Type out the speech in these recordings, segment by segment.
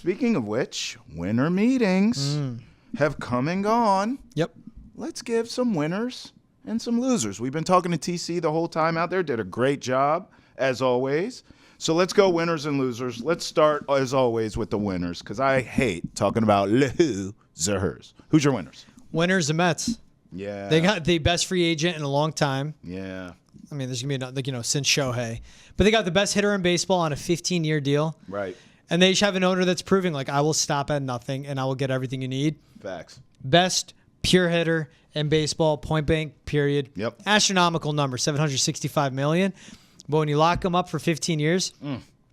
Speaking of which, winter meetings have come and gone. Yep. Let's give some winners and some losers. We've been talking to TC the whole time out there. Did a great job, as always. So let's go winners and losers. Let's start, as always, with the winners, because I hate talking about losers. Who's your winners? Winners, the Mets. Yeah. They got the best free agent in a long time. Yeah. I mean, there's going to be, since Shohei. But they got the best hitter in baseball on a 15-year deal. Right. And they just have an owner that's proving, I will stop at nothing, and I will get everything you need. Facts. Best pure hitter in baseball, point blank, period. Yep. Astronomical number, $765 million. But when you lock him up for 15 years,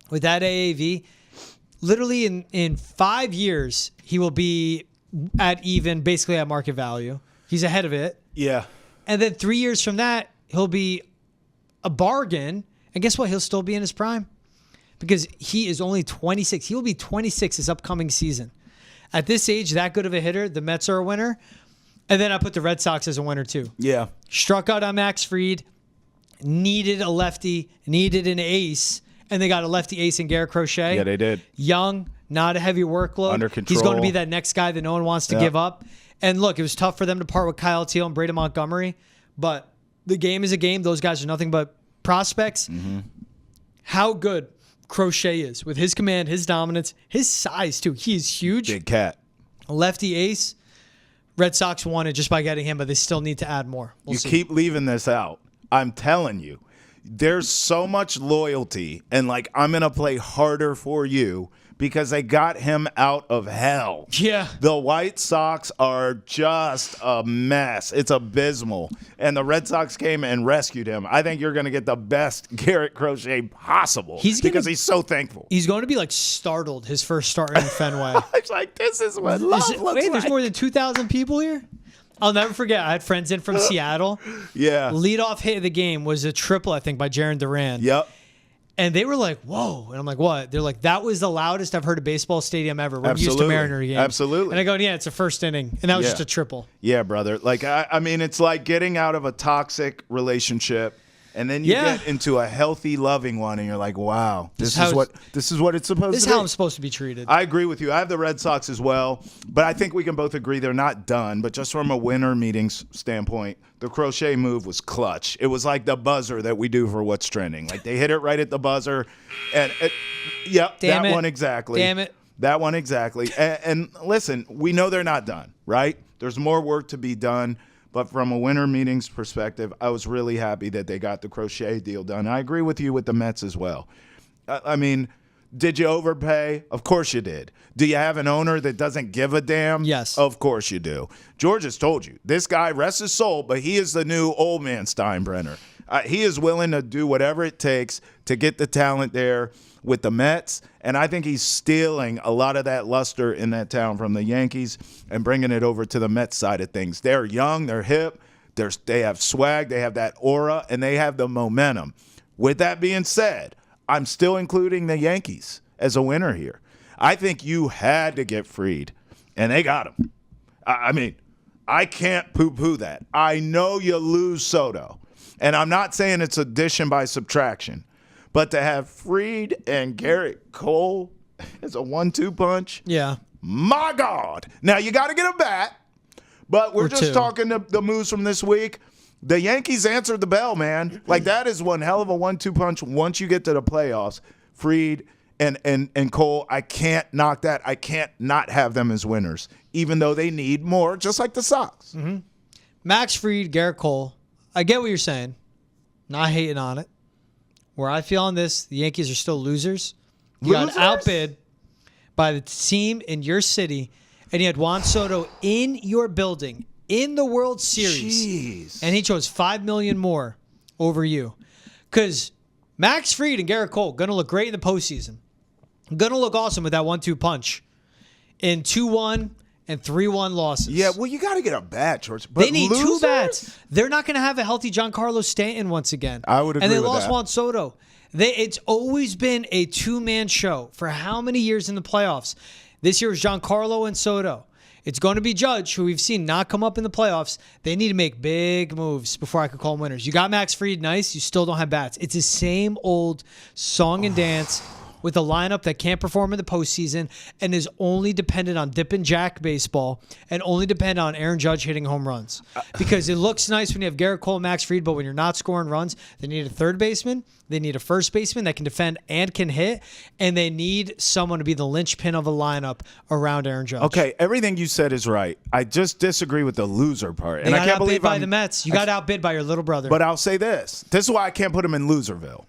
with that AAV, literally in 5 years, he will be basically at market value. He's ahead of it. Yeah. And then 3 years from that, he'll be a bargain. And guess what? He'll still be in his prime because he is only 26. He will be 26 this upcoming season. At this age, that good of a hitter, the Mets are a winner. And then I put the Red Sox as a winner too. Yeah. Struck out on Max Fried, needed a lefty, needed an ace, and they got a lefty ace in Garrett Crochet. Yeah, they did. Young, not a heavy workload. Under control. He's going to be that next guy that no one wants to give up. And look, it was tough for them to part with Kyle Teal and Braden Montgomery, but the game is a game. Those guys are nothing but prospects. Mm-hmm. How good Crochet is with his command, his dominance, his size too. He is huge. Big cat. Lefty ace. Red Sox won it just by getting him, but they still need to add more. We'll see. Keep leaving this out. I'm telling you, there's so much loyalty, and I'm going to play harder for you because they got him out of hell. Yeah. The White Sox are just a mess. It's abysmal. And the Red Sox came and rescued him. I think you're going to get the best Garrett Crochet possible because he's so thankful. He's going to be startled his first start in Fenway. It's this is what love looks like. There's more than 2,000 people here? I'll never forget. I had friends in from Seattle. Yeah. Leadoff hit of the game was a triple, I think, by Jaron Duran. Yep. And they were like, whoa. And I'm like, what? They're like, that was the loudest I've heard a baseball stadium ever. We're used to Mariner games. Absolutely. And I go, yeah, it's a first inning. And that was just a triple. Yeah, brother. I mean, it's like getting out of a toxic relationship, and then you get into a healthy, loving one, and you're like, wow, this is what it's supposed to be. This is how I'm supposed to be treated. I agree with you. I have the Red Sox as well, but I think we can both agree they're not done. But just from a winter meetings standpoint, the Crochet move was clutch. It was like the buzzer that we do for What's Trending. They hit it right at the buzzer. And that one exactly. Damn it. That one exactly. And listen, we know they're not done, right? There's more work to be done. But from a winter meetings perspective, I was really happy that they got the Crochet deal done. I agree with you with the Mets as well. I mean, did you overpay? Of course you did. Do you have an owner that doesn't give a damn? Yes. Of course you do. George has told you. This guy rests his soul, but he is the new old man Steinbrenner. He is willing to do whatever it takes to get the talent there with the Mets, and I think he's stealing a lot of that luster in that town from the Yankees and bringing it over to the Mets side of things. They're young, they're hip, they have swag, they have that aura, and they have the momentum. With that being said, I'm still including the Yankees as a winner here. I think you had to get Fried, and they got him. I mean, I can't poo-poo that. I know you lose Soto, and I'm not saying it's addition by subtraction, but to have Fried and Garrett Cole as a 1-2 punch, my God. Now, you got to get a bat, but we're just talking the moves from this week. The Yankees answered the bell, man. That is one hell of a 1-2 punch once you get to the playoffs. Fried and Cole, I can't knock that. I can't not have them as winners, even though they need more, just like the Sox. Mm-hmm. Max Fried, Garrett Cole, I get what you're saying. Not hating on it. Where I feel on this, the Yankees are still losers. You got outbid by the team in your city, and you had Juan Soto in your building in the World Series. Jeez. And he chose $5 million more over you. Because Max Fried and Garrett Cole going to look great in the postseason. Going to look awesome with that 1-2 punch in 2-1 and 3-1 losses. Yeah, well, you got to get a bat, George. But they need two bats. They're not going to have a healthy Giancarlo Stanton once again. I would agree with that. And they with lost Juan Soto. It's always been a two-man show for how many years in the playoffs? This year was Giancarlo and Soto. It's going to be Judge, who we've seen not come up in the playoffs. They need to make big moves before I could call them winners. You got Max Fried, nice. You still don't have bats. It's the same old song and dance. with a lineup that can't perform in the postseason and is only dependent on dip and jack baseball and only dependent on Aaron Judge hitting home runs. Because it looks nice when you have Garrett Cole, Max Fried, but when you're not scoring runs, they need a third baseman, they need a first baseman that can defend and can hit, and they need someone to be the linchpin of a lineup around Aaron Judge. Okay, everything you said is right. I just disagree with the loser part. And I can't believe by the Mets. You got outbid by your little brother. But I'll say this. This is why I can't put them in Loserville.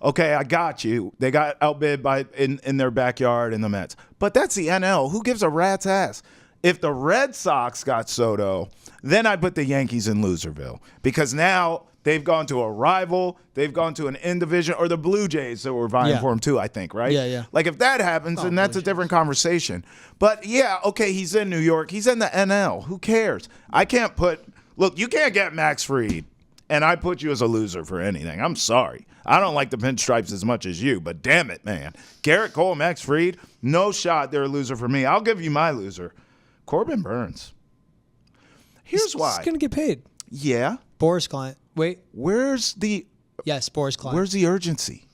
Okay, I got you. They got outbid by in their backyard in the Mets. But that's the NL. Who gives a rat's ass? If the Red Sox got Soto, then I put the Yankees in Loserville. Because now they've gone to a rival. They've gone to an in-division. Or the Blue Jays that were vying for him too, I think, right? Yeah. Like if that happens, then that's a different conversation. But yeah, okay, he's in New York. He's in the NL. Who cares? I can't put – look, you can't get Max Fried. And I put you as a loser for anything. I'm sorry. I don't like the pinstripes as much as you, but damn it, man. Garrett Cole, Max Fried, no shot they're a loser for me. I'll give you my loser. Corbin Burnes. Here's why. He's going to get paid. Yeah. Boris client. Wait. Where's the Boris client. Where's the urgency?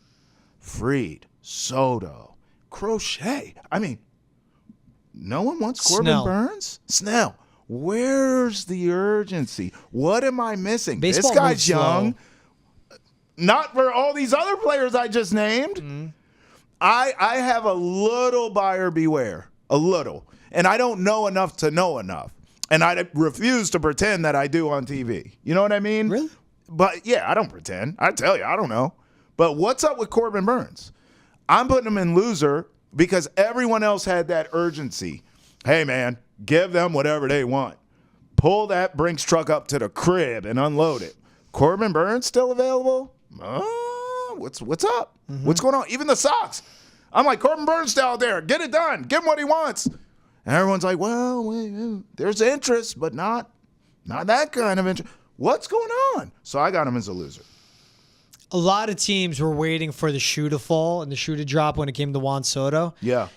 Fried, Soto, Crochet. I mean, no one wants Corbin Burnes? Snell. Where's the urgency? What am I missing? Baseball this guy's young. Slow. Not for all these other players I just named. Mm-hmm. I have a little buyer beware. A little. And I don't know enough to know enough. And I refuse to pretend that I do on TV. You know what I mean? Really? But, yeah, I don't pretend. I tell you, I don't know. But what's up with Corbin Burnes? I'm putting him in loser because everyone else had that urgency. Hey, man. Give them whatever they want. Pull that Brinks truck up to the crib and unload it. Corbin Burnes still available? What's up? Mm-hmm. What's going on? Even the Sox. I'm like, Corbin Burnes still out there. Get it done. Give him what he wants. And everyone's like, well, there's interest, but not that kind of interest. What's going on? So I got him as a loser. A lot of teams were waiting for the shoe to fall and the shoe to drop when it came to Juan Soto. Yeah.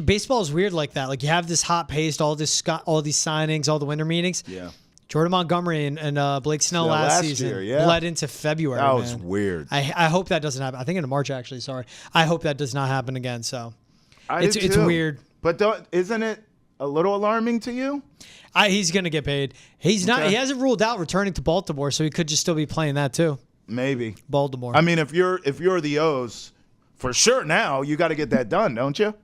Baseball is weird like that. Like you have this hot pace, all these signings, all the winter meetings. Yeah. Jordan Montgomery and Blake Snell last season bled into February. That was weird. I hope that doesn't happen. I think into March actually. Sorry. I hope that does not happen again. So it's weird. But isn't it a little alarming to you? He's gonna get paid. He's not. He hasn't ruled out returning to Baltimore, so he could just still be playing that too. Maybe Baltimore. I mean, if you're the O's, for sure now you got to get that done, don't you?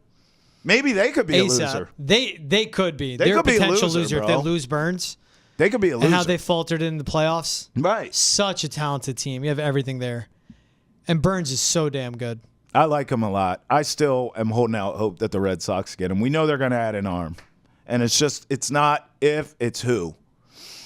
Maybe they could be a loser. They could be. They're a potential loser if they lose Burnes. They could be a loser. And how they faltered in the playoffs. Right. Such a talented team. You have everything there. And Burnes is so damn good. I like him a lot. I still am holding out hope that the Red Sox get him. We know they're going to add an arm. And it's not if, it's who.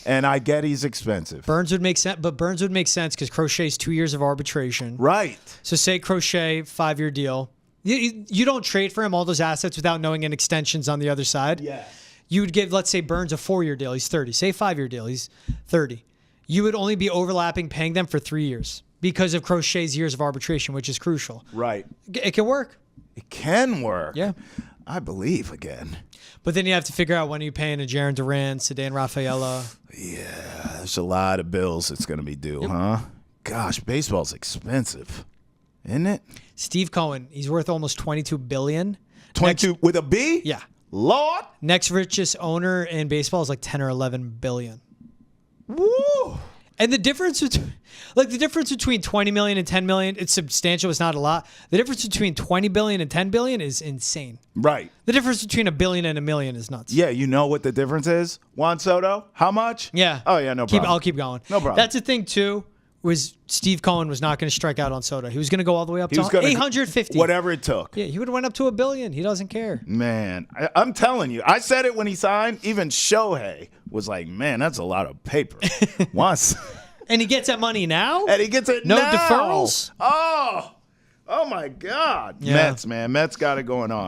And I get he's expensive. Burnes would make sense, but Burnes would make sense because Crochet's 2 years of arbitration. Right. So say Crochet, 5-year deal. You don't trade for him all those assets without knowing an extension's on the other side. Yeah. You would give, let's say, Burnes a 4-year deal. He's 30. Say 5-year deal. He's 30. You would only be overlapping paying them for 3 years because of Crochet's years of arbitration, which is crucial. Right. It can work. It can work. Yeah. I believe again. But then you have to figure out when you're paying a Jaron Duran, Sedan Rafaela. Yeah, there's a lot of bills it's going to be due, huh? Gosh, baseball's expensive, isn't it? Steve Cohen, he's worth almost $22 billion. 22 with a B? Yeah. Lord. Next richest owner in baseball is like 10 or 11 billion. Woo! And the difference between 20 million and 10 million, it's substantial. It's not a lot. The difference between 20 billion and 10 billion is insane. Right. The difference between $1 billion and $1 million is nuts. Yeah, you know what the difference is? Juan Soto, how much? Yeah. Oh, yeah, no problem. I'll keep going. No problem. That's the thing, too, was Steve Cohen was not going to strike out on Soto. He was going to go all the way up to 850. Whatever it took. Yeah, he would have went up to $1 billion. He doesn't care. Man, I'm telling you. I said it when he signed. Even Shohei was like, man, that's a lot of paper. Once. And he gets that money now? And he gets it now. No deferrals? Oh my God. Yeah. Mets, man. Mets got it going on.